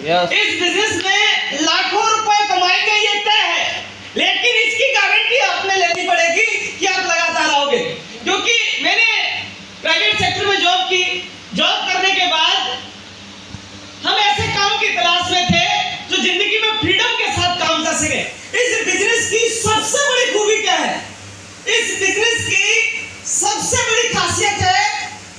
इस बिजनेस में लाखों रुपए कमाएंगे ये तय है, लेकिन इसकी गारंटी आपने लेनी पड़ेगी कि आप लगातार आओगे। क्योंकि मैंने प्राइवेट सेक्टर में जॉब की, जॉब करने के बाद हम ऐसे काम की तलाश में थे जो जिंदगी में फ्रीडम के साथ काम कर सके। इस बिजनेस की सबसे बड़ी खूबी क्या है? इस बिजनेस की सबसे बड़ी खासियत है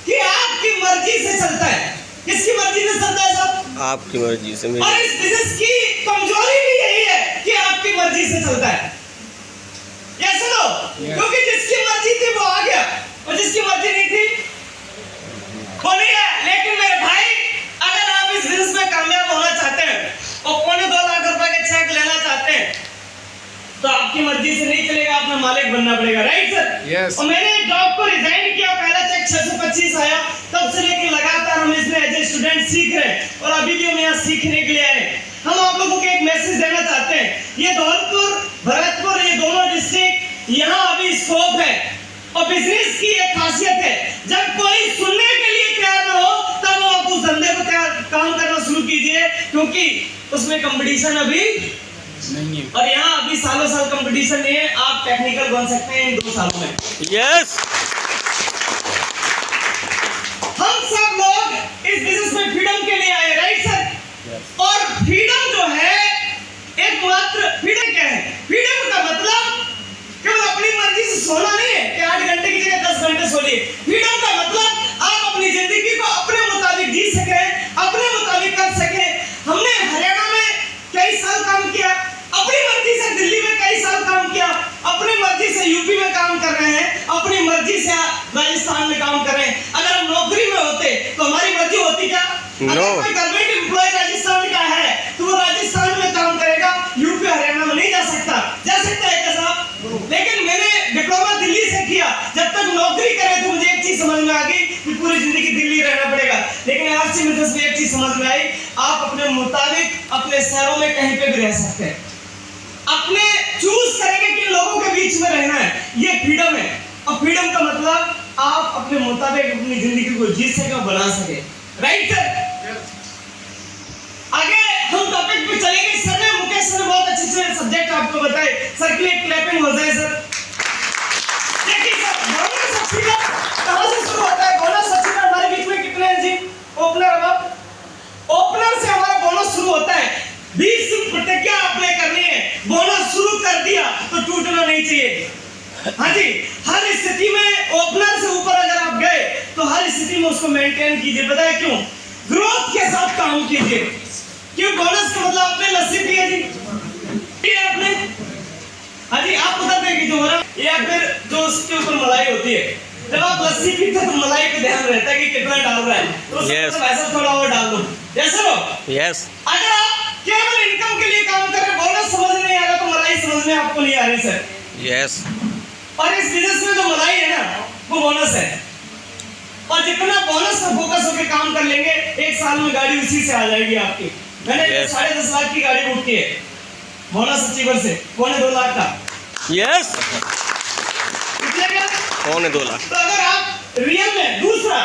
कि आपकी मर्जी से चलता है। किसकी मर्जी से चलता है साहब? आपकी मर्जी से। और इस बिजनेस की कमजोरी भी यही है कि आपकी मर्जी से चलता है। ये सुनो, क्योंकि जिसकी मर्जी थी वो आ गया और जिसकी मर्जी नहीं थी वो नहीं है। लेकिन मेरे भाई, अगर आप इस बिजनेस में कामयाब होना चाहते हैं और 2.25 लाख रुपए के चेक लेना चाहते हैं तो आपकी मर्जी से नहीं चलेगा, आपने मालिक बनना पड़ेगा। Right sir? यस। और मैंने जॉब को रिजाइन किया, पहला चेक 625 आया, तब से लेकर लगातार हम इसमें एज ए स्टूडेंट सीख रहे हैं और अभी भी हम यहाँ सीखने के लिए आए। हम आप लोगों को एक मैसेज देना चाहते हैं, ये धौलपुर, भरतपुर, ये दोनों डिस्ट्रिक्ट, यहाँ अभी स्कोप है और बिजनेस की एक खासियत है, जब कोई सुनने के लिए तैयार ना हो तब आप उस धंधे को काम करना शुरू कीजिए, क्योंकि उसमें कंपटीशन अभी नहीं है। और यहाँ अभी सालों साल कंपटीशन नहीं है, आप टेक्निकल बन सकते हैं इन 2 सालों में। यस। हम सब लोग इस बिजनेस में फ्रीडम के लिए आए। Right sir? और फ्रीडम जो है, एकमात्र फ्रीडम क्या है? फ्रीडम का मतलब केवल अपनी मर्जी से सोना नहीं है कि 8 घंटे की जगह 10 घंटे सो लिए। फ्रीडम का मतलब आप अपनी जिंदगी को अपने मुताबिक जी सके, अपने मुताबिक कर सके। हमने हरियाणा में कई साल काम किया, अपनी मर्जी से दिल्ली में कई साल काम किया, अपनी मर्जी से यूपी में काम कर रहे हैं, अपनी मर्जी से राजस्थान में काम कर रहे हैं। अगर हम नौकरी में होते तो हमारी मर्जी होती क्या? अगर कोई गवर्नमेंट एम्प्लॉय राजस्थान का है तो वो राजस्थान में काम करेगा, यूपी हरियाणा में नहीं जा सकता। जा सकता है क्या साहब? लेकिन मैंने डिप्लोमा दिल्ली से किया, जब तक नौकरी करे तो मुझे एक चीज समझ में आ गई कि पूरी जिंदगी दिल्ली रहना पड़ेगा। लेकिन आज से मुझे एक चीज समझ में आई, आप अपने मुताबिक अपने शहरों में कहीं पे भी रह सकते हैं। अपने चूज करेंगे कि लोगों के बीच में रहना है, ये फ्रीडम है। और फ्रीडम का मतलब आप अपने मुताबिक अपनी जिंदगी को जी सके और बना सके। Right sir? आगे हम टॉपिक पे चलेंगे। सर ने, मुकेश सर ने बहुत अच्छे से सब्जेक्ट आपको बताए। सर के लिए क्लैपिंग हो जाए सर। देखिए सर, बोनस सब्सिडी कहां से शुरू होता है? बोनस सब्सिडी हमारे बीच में कितने हैं जी? ओपनर, अब ओपनर से हमारा बोनस शुरू होता है। 20 प्रतिज्ञा आपने करनी है। बोनस शुरू कर दिया तो टूटना नहीं चाहिए। हाँ जी, हर स्थिति में ओपनर से ऊपर अगर आप गए तो हर स्थिति में उसको मेंटेन कीजिए। पता है क्यों? ग्रोथ के साथ काम कीजिए। क्यों? बोनस का मतलब आपने लस्सी पी है जी, पिया आपने? हाँ जी, आप उधर देखिए जो हमारा, या फिर जो उसके ऊपर मलाई होती है, जब आप लस्सी पीते हैं तो मलाई पे ध्यान रहता है कि कितना डाल रहा है, तो वैसा थोड़ा और डाल दो। जैसे लो, यस। अगर आप केवल इनकम के लिए काम कर रहे हैं, बोनस समझ नहीं आ रहा तो मलाई समझ में आपको नहीं आ रही सर। यस। और इस बिजनेस में जो मलाई है ना, वो बोनस है। और जितना बोनस पर फोकस होकर काम कर लेंगे, 1 साल में गाड़ी उसी से आ जाएगी आपकी। मैंने 10.5 लाख की गाड़ी बुक की है बोनस अचीवर से, 2.25 लाख का। यस। कितने का? 2.25 लाख। तो अगर आप रियल में, दूसरा,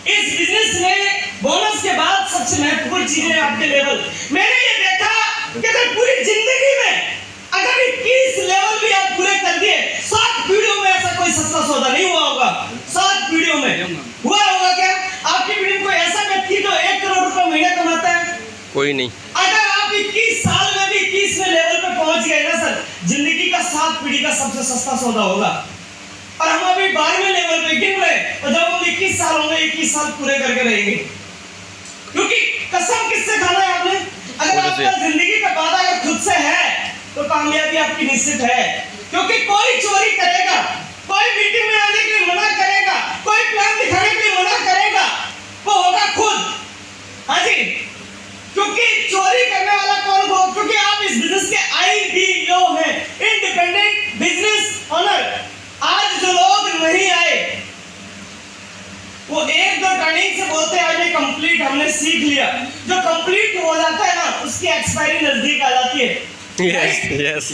इस बिजनेस में बोनस के बाद सबसे महत्वपूर्ण चीज है आपके लेवल। मैंने ये देखा कि अगर पूरी जिंदगी में अगर 21 लेवल भी आप पूरे कर दिए, 7 पीढ़ियों में ऐसा कोई सस्ता सौदा नहीं हुआ होगा। 7 पीढ़ियों में हुआ होगा क्या? आपकी पीढ़ी में कोई ऐसा व्यक्ति जो 1 करोड़ रुपए महीने कमाता है? कोई नहीं। अगर आप 21 साल में भी 21वें लेवल पे पहुंच गए ना सर, जिंदगी का 7 पीढ़ी का सबसे सस्ता सौदा होगा। और हम अभी 12वें लेवल पे गिन रहे हैं, और जब हम 21 साल होंगे, 21 साल पूरे करके रहेंगे। क्योंकि कसम किससे खाना है आपने? अगर आपका जिंदगी का वादा अगर खुद से है तो कामयाबी आपकी निश्चित है। क्योंकि कोई चोरी करेगा, कोई मीटिंग में आने के लिए मना करेगा, कोई प्लान दिखाने के लिए मना करेगा, वो होगा खुद। हाँ जी, क्योंकि चोरी करने वाला कौन हो? क्योंकि आप इस बिजनेस के IBO हैं, इंडिपेंडेंट बिजनेस ओनर। आज जो लोग नहीं आए वो 1-2 ट्रेनिंग से बोलते हैं आज कंप्लीट हमने सीख लिया। जो कंप्लीट हो जाता है ना, उसकी एक्सपायरी नजदीक आ जाती है। Yes yes.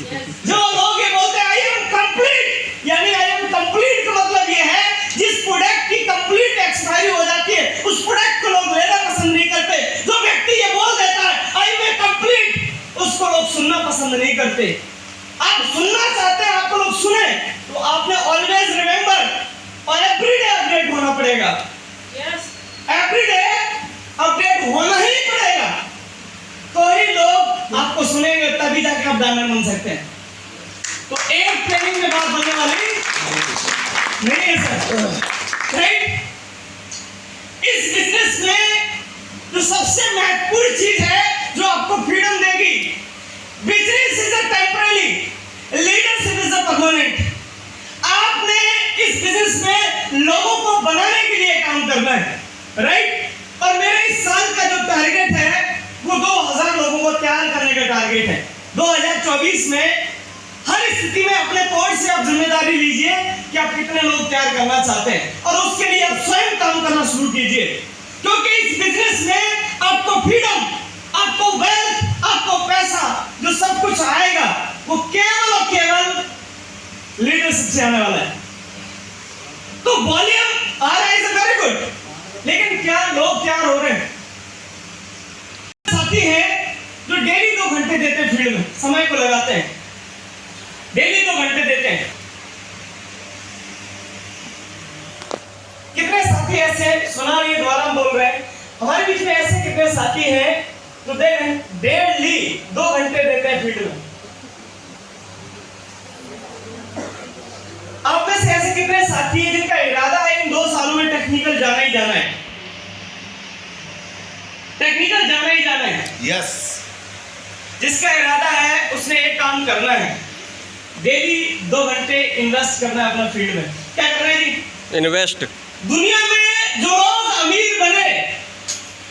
जो लोग ये बोलते हैं आई एम कंप्लीट, यानी आई एम कंप्लीट का मतलब ये है जिस प्रोडक्ट की कंप्लीट एक्सपायरी हो जाती है उस प्रोडक्ट को लोग लेना पसंद नहीं करते। जो व्यक्ति ये बोल देता सुनना पसंद नहीं करते। आप सुनना चाहते हैं आपको लोग सुने, तो आपने ऑलवेज रिमेंबर और एवरीडे अपडेट होना पड़ेगा। एवरीडे अपडेट होना ही पड़ेगा, तो ही लोग आपको सुनेंगे, तभी जाके आप डायमंड बन सकते हैं। तो एक ट्रेनिंग में बात बनने वाली नहीं है सर, राइट? इस बिजनेस में जो सबसे महत्वपूर्ण चीज है जो आपको फ्रीडम देगी, business is a temporary, leadership is a permanent. आपने इस बिजनेस में लोगों को बनाने के लिए काम करना है, राइट? और मेरे इस साल का जो टारगेट है वो 2000 लोगों को तैयार करने का टारगेट है। 2024 में हर स्थिति में अपने तौर से आप जिम्मेदारी लीजिए कि आप कितने लोग तैयार करना चाहते हैं, और उसके लिए आप स्वयं काम करना शुरू कीजिए, क्योंकि इस बिजनेस में आपको फ्रीडम, आपको वेल्थ, आपको पैसा, जो सब कुछ आएगा वो केवल और केवल लीडरशिप से आने वाला है। तो वॉल्यूम आ रहा है, इज वेरी गुड, लेकिन क्या लोग तैयार हो रहे हैं? साथी हैं जो डेली 2 घंटे देते हैं फील्ड में, समय को लगाते हैं, डेली 2 घंटे देते हैं। कितने साथी ऐसे, सुना नहीं दोबारा हम बोल रहे हैं, हमारे बीच में ऐसे कितने साथी हैं जो डेली 2 घंटे देते हैं फील्ड में? आप में से ऐसे कितने साथी हैं जिनका इरादा है इन 2 सालों में टेक्निकल जाना ही जाना है? टेक्निकल जाना ही जाना है। यस। जिसका इरादा है उसने एक काम करना है, डेली 2 घंटे इन्वेस्ट करना है अपना फील्ड में। क्या करना है जी? इन्वेस्ट। दुनिया में जो लोग अमीर बने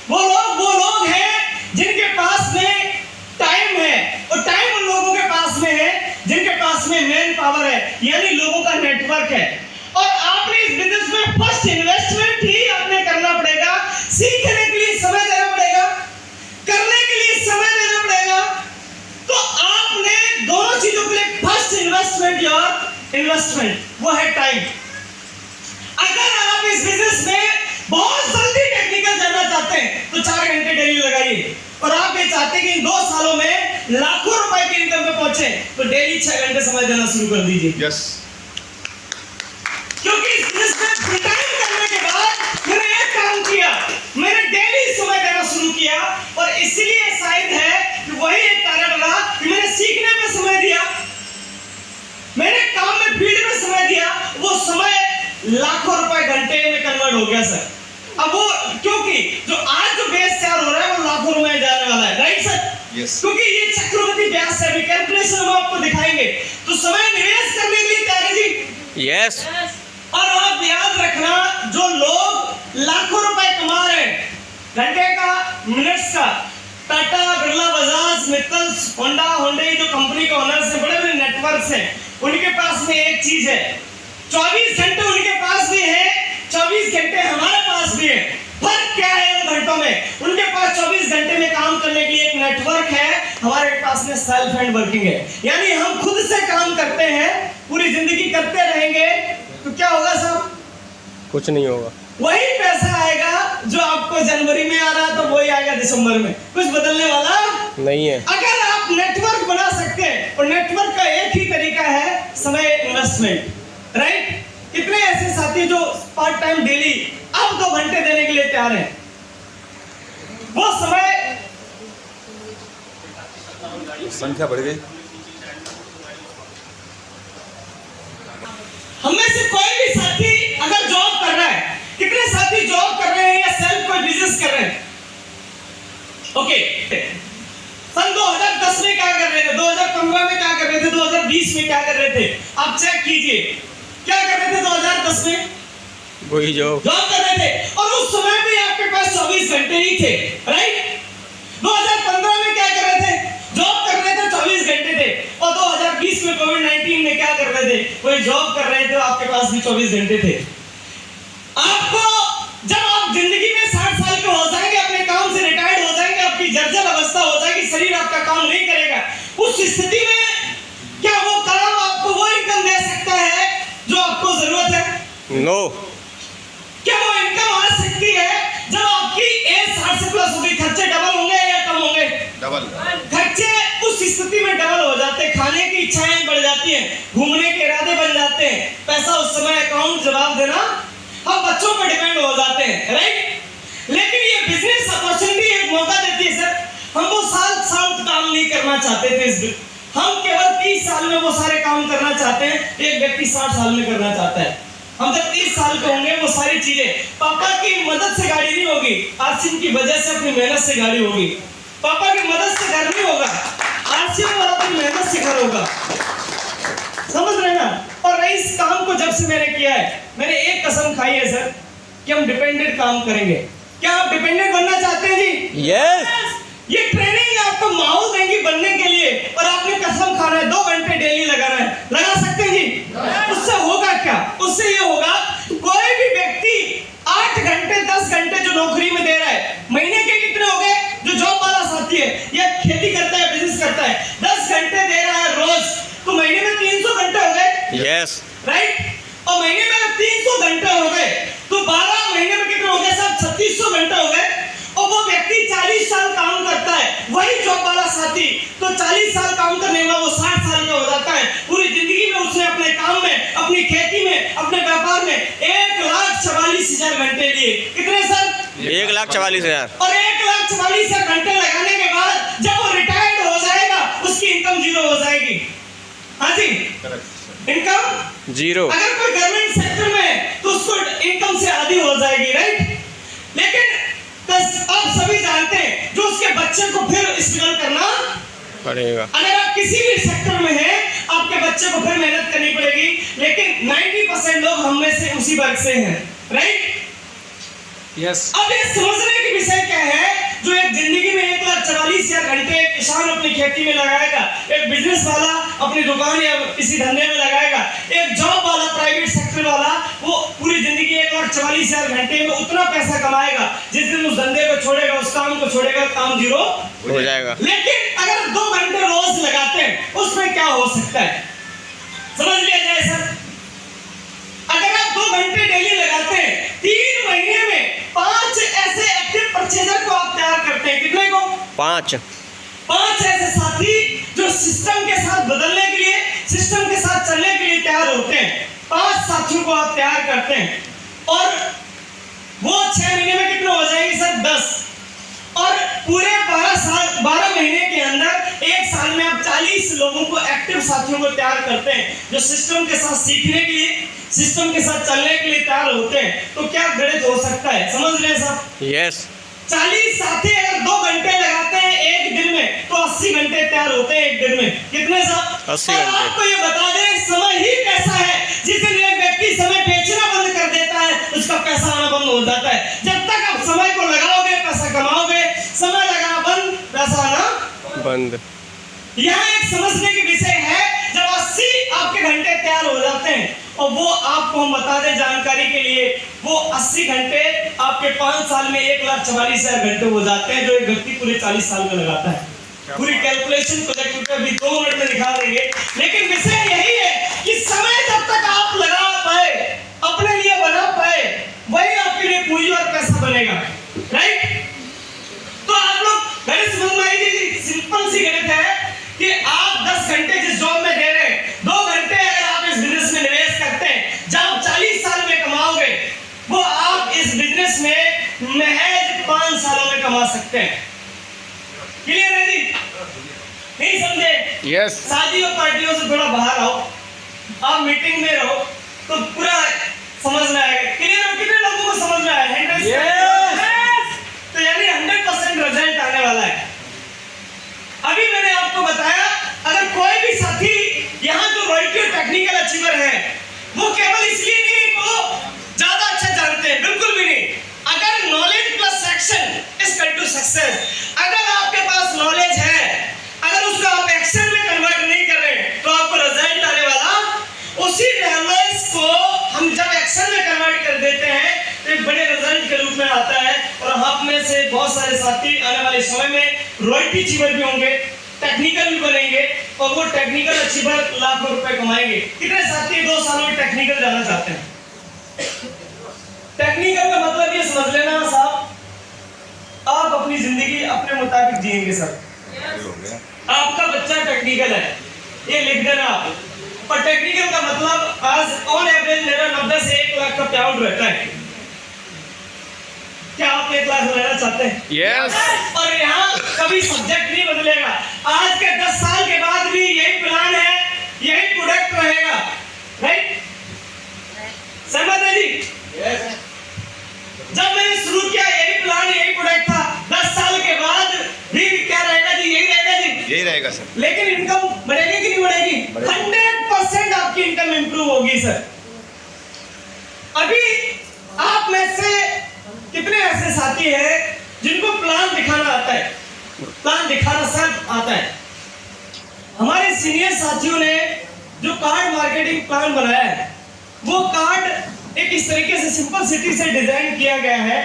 वो लोग हैं जिनके पास में टाइम है, और टाइम उन लोगों के पास में है जिनके पास में मैन पावर है, यानी लोगों का नेटवर्क है। और आपने इस बिजनेस में फर्स्ट इन्वेस्टमेंट ही आपने करना पड़ेगा, सीखने के लिए समय देना पड़ेगा, करने के लिए समय देना पड़ेगा। तो आपने दोनों चीजों के लिए फर्स्ट इन्वेस्टमेंट योर इन्वेस्टमेंट वो है टाइम। अगर आप इस बिजनेस में बहुत जल्दी टेक्निकल जाना चाहते हैं तो 4 घंटे डेली लगाइए, और आप ये चाहते हैं कि इन 2 सालों में लाखों रुपए की इनकम पे पहुंचे तो डेली 6 घंटे समय देना शुरू कर दीजिए। यस। क्योंकि इस बिजनेस में फुल टाइम करने के बाद मैंने एक काम किया, मैंने डेली समय देना शुरू किया, और इसलिए शायद है कि वही एक कारण रहा कि मैंने सीखने में समय दिया, मैंने काम में फील्ड में समय दिया, वो समय लाखों रुपए घंटे में कन्वर्ट हो गया सर। अब वो क्योंकि जो आज जो बेस तैयार हो रहा है वो लाखों रुपए में जाने वाला है, राइट सर? यस। क्योंकि ये चक्रवृद्धि ब्याज से भी कैलकुलेशन हम आपको दिखाएंगे, तो समय निवेश करने के लिए तैयार है जी? यस। और आप याद रखना, जो लोग लाखों रुपए कमा रहे हैं घंटे का, मिनट्स का, टाटा, बिरला, बजाज, मित्तल्स, होंडा, होंडई, जो कंपनी के ओनर्स हैं, बड़े बड़े नेटवर्क्स हैं, उनके पास में एक चीज है, 24 घंटे उनके पास भी है, 24 घंटे हमारे पास भी है। फर्क क्या है उन घंटों में? उनके पास 24 घंटे में काम करने के लिए एक नेटवर्क है, हमारे पास में सेल्फ हैंड वर्किंग है, यानी हम खुद से काम करते हैं, पूरी जिंदगी करते रहेंगे, तो क्या होगा साहब? कुछ नहीं होगा। वही पैसा आएगा जो आपको जनवरी में आ रहा तो वही आएगा दिसंबर में, कुछ बदलने वाला नहीं है। अगर आप नेटवर्क बना सकते हैं, और नेटवर्क का एक ही तरीका है समय इन्वेस्टमेंट, राइट? कितने ऐसे साथी जो पार्ट टाइम डेली अब 2 घंटे देने के लिए तैयार हैं? वो समय संख्या बढ़ गई। हम में से कोई भी साथी अगर जॉब कर रहा है, कितने साथी जॉब कर रहे हैं या सेल्फ कोई बिजनेस कर रहे हैं? ओके, सन 2010 में क्या कर रहे थे, 2015 में क्या कर रहे थे, 2020 में क्या कर रहे थे? आप चेक कीजिए, क्या कर रहे थे 2010 में? वही जॉब कर रहे थे, और उस समय भी आपके पास 24 घंटे ही थे, राइट? 2015 में क्या कर रहे थे? जॉब कर रहे थे, 24 घंटे थे, और 2020 में कोविड-19 में क्या कर रहे थे? वही जॉब कर रहे थे, आपके पास भी 24 घंटे थे। आपको जब आप जिंदगी में 60 साल के हो जाएंगे, अपने काम से रिटायर्ड हो जाएंगे, आपकी जर्जर अवस्था हो जाएगी, शरीर आपका काम नहीं करेगा, उस स्थिति में क्या वो काम आपको वो इनकम दे सकता है जो आपको जरूरत है? नो। क्या वो इनकम आ सकती है जब आपकी एज 60 से प्लस होगी? खर्चे डबल होंगे या कम होंगे? डबल। खर्चे उस स्थिति में लेना, हम बच्चों पर डिपेंड हो जाते हैं, राइट। लेकिन ये बिजनेस अपॉर्चुनिटी एक मौका देती है सर। हम वो साल काम नहीं करना चाहते थे, हम केवल 30 साल में वो सारे काम करना चाहते हैं, एक व्यक्ति 60 साल में करना चाहता है। हम जब 30 साल के होंगे वो सारी चीजें, पापा की मदद से गाड़ी नहीं होगी, आसिम की वजह से अपनी मेहनत से गाड़ी होगी। पापा की मदद से घर नहीं होगा, आसिम और अपनी मेहनत से घर होगा, समझ रहे ना। और इस काम को जब से मैंने किया है, मैंने एक कसम खाई है सर कि हम डिपेंडेंट काम करेंगे। क्या आप डिपेंडेंट बनना चाहते हैं जी? यस। ये ट्रेनिंग आपको माहौल देंगी बनने के लिए, और आपने कसम खाना है 2 घंटे डेली लगाना है। लगा सकते हैं जी? उससे होगा क्या? उससे ये होगा, कोई भी व्यक्ति 8 घंटे 10 घंटे जो नौकरी में दे रहा है, महीने के कितने हो गए? जो जॉब वाला साथी है या खेती करता है, बिजनेस करता है, 10 घंटे दे रहा है रोज, तो महीने में 300 घंटे हो गए। यस। राइट। और महीने में 300 घंटे हो गए तो 12 महीने में कितने हो गए साहब? 3600 घंटे हो गए। और वो व्यक्ति 40 साल काम करता है, वही जॉब वाला साथी, तो 40 साल काम करने वाला वो 60 साल का हो जाता है। पूरी जिंदगी में उसने अपने काम में, अपनी खेती में, अपने व्यापार में 1,44,000 घंटे लिए। कितने सर? 1,44,000। और 1,44,000 घंटे लगाने के बाद जब वो रिटायर्ड हो जाएगा, उसकी इनकम 0 हो जाएगी। हाँ जी, इनकम 0। अगर कोई गवर्नमेंट सेक्टर में है तो उसको इनकम से आधी हो जाएगी, राइट। लेकिन आप सभी जानते हैं जो उसके बच्चे को फिर स्ट्रगल करना पड़ेगा। अगर आप किसी भी सेक्टर में हैं, आपके बच्चे को फिर मेहनत करनी पड़ेगी। लेकिन 90% लोग हम में से उसी वर्ग से हैं, राइट। यस। अब ये समझने की विषय क्या है, जो एक जिंदगी में 1,44,000 घंटे एक किसान अपनी खेती में लगाएगा, एक बिजनेस वाला अपनी दुकान या किसी धंधे में लगाएगा, एक जॉब वाला प्राइवेट सेक्टर वाला वो पूरी जिंदगी 1,44,000 घंटे में उतना पैसा कमाएगा, जिस दिन उस धंधे को छोड़ेगा, उस काम को छोड़ेगा, काम 0 हो जाएगा। लेकिन अगर 2 घंटे रोज लगाते हैं, उसमें क्या हो सकता है समझ लिया जाए सर। अगर आप 2 घंटे डेली लगाते हैं, 3 महीने में 5 ऐसे एक्टिव परचेजर को आप तैयार करते हैं। कितने को? 5 ऐसे साथी जो सिस्टम के साथ बदलने के लिए, सिस्टम के साथ चलने के लिए तैयार होते हैं। 5 साथियों को आप तैयार करते हैं और वो 6 महीने में कितने हो जाएंगे सर? 10। और पूरे 12 महीने के अंदर 1 साल में आप 40 लोगों को, एक्टिव साथियों को तैयार करते हैं जो सिस्टम के साथ सीखने के लिए, सिस्टम के साथ चलने के लिए तैयार होते हैं। तो क्या गणित हो सकता है? समझ रहे हैं साहब? यस। 40 साथी अगर 2 घंटे लगाते हैं एक दिन में, तो 80 घंटे तैयार होते हैं एक दिन में। कितने साहब? 80 घंटे। और आपको ये बता दें, समय ही पैसा है। जिस दिन एक व्यक्ति समय बेचना बंद कर देता है, उसका पैसा आना बंद हो जाता है। जब तक आप समय को लगाओगे, पैसा कमाओगे, समय लगाना बंद, पैसा आना बंद। यहाँ एक समझने की विषय है, जब 80 आपके घंटे तैयार हो जाते हैं, और वो आपको हम बता दें जानकारी के लिए, वो 80 घंटे आपके 5 साल में 1,44,000 घंटे हो जाते हैं, जो एक व्यक्ति पूरे 40 साल में लगाता है। पूरी कैलकुलेशन प्रोजेक्ट पे अभी 2 मिनट में दिखा देंगे। लेकिन विषय यही है कि समय जब तक आप लगा पाए, अपने लिए बना पाए, वही आपके लिए पूंजी और पैसा बनेगा, राइट। तो आप लोग गणित समझ में आएगी, सिंपल सी गणित है कि आप 10 घंटे जिस जॉब में दे रहे हैं, 2 घंटे अगर आप इस बिजनेस में निवेश करते हैं, जब 40 साल में कमाओगे, वो आप इस बिजनेस में महज 5 सालों में कमा सकते हैं। क्लियर है जी? नहीं समझे? यस। शादी और पार्टियों से थोड़ा बाहर आओ, आप मीटिंग में रहो तो पूरा समझ में आएगा। क्लियर हो? कितने लोगों को समझ में आया? तो यानी 100% रिजल्ट आने वाला है। अभी मैंने आपको बताया, अगर कोई भी साथी यहाँ जो रॉयल्टी और टेक्निकल अचीवर है, वो केवल इसलिए नहीं को ज्यादा अच्छा जानते हैं, बिल्कुल भी नहीं। अगर knowledge plus action is equal to success, अगर आपके पास नॉलेज है, अगर उसको आप एक्शन में कन्वर्ट नहीं कर रहे, तो आपको रिजल्ट आने वाला, उसी नॉलेज को हम जब एक्शन में कन्वर्ट कर देते हैं तो एक बड़े रिजल्ट के रूप में आता है। और हम में से बहुत सारे साथी आने वाले समय में रॉयल्टी अचीवर भी होंगे, टेक्निकल भी बनेंगे, और वो टेक्निकल अचीवर लाखों रुपए कमाएंगे। कितने साथी 2 सालों में टेक्निकल जाना चाहते हैं? टेक्निकल का मतलब ये समझ लेना साहब, आप अपनी जिंदगी अपने मुताबिक जिएंगे सर। आपका बच्चा टेक्निकल है, ये लिख देना आप। और टेक्निकल का मतलब आज ऑन एवरेज मेरा 90 से 1 लाख का पेआउट रहता है। क्या आप 1 लाख लेना चाहते हैं? यस। और यहाँ कभी सब्जेक्ट नहीं बदलेगा। आज के 10 साल के बाद भी यही प्लान है, यही प्रोडक्ट रहेगा, राइट? सहमत है जी? जब मैंने शुरू किया यही प्लान, यही प्रोडक्ट था। 10 साल के बाद भी क्या रहेगा जी? यही रहेगा जी? यही रहेगा सर। लेकिन इनकम बढ़ेगी कि नहीं बढ़ेगी? 100% आपकी इनकम इंप्रूव होगी सर। अभी आप में से कितने ऐसे साथी हैं जिनको प्लान दिखाना आता है? प्लान दिखाना सब आता है। हमारे सीनियर साथियों ने जो कार्ड मार्केटिंग प्लान बनाया है, वो कार्ड एक इस तरीके से सिंपल सिटी से डिजाइन किया गया है।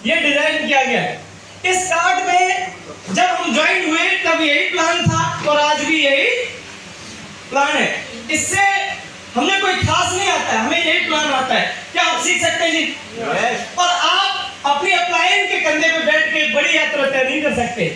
ये डिजाइन किया गया है। इस कार्ड में जब हम ज्वाइन हुए तब यही प्लान था और आज भी यही प्लान है। इससे हमें कोई खास नहीं आता है, हमें यही प्लान आता है। क्या आप सीख सकते हैं जी?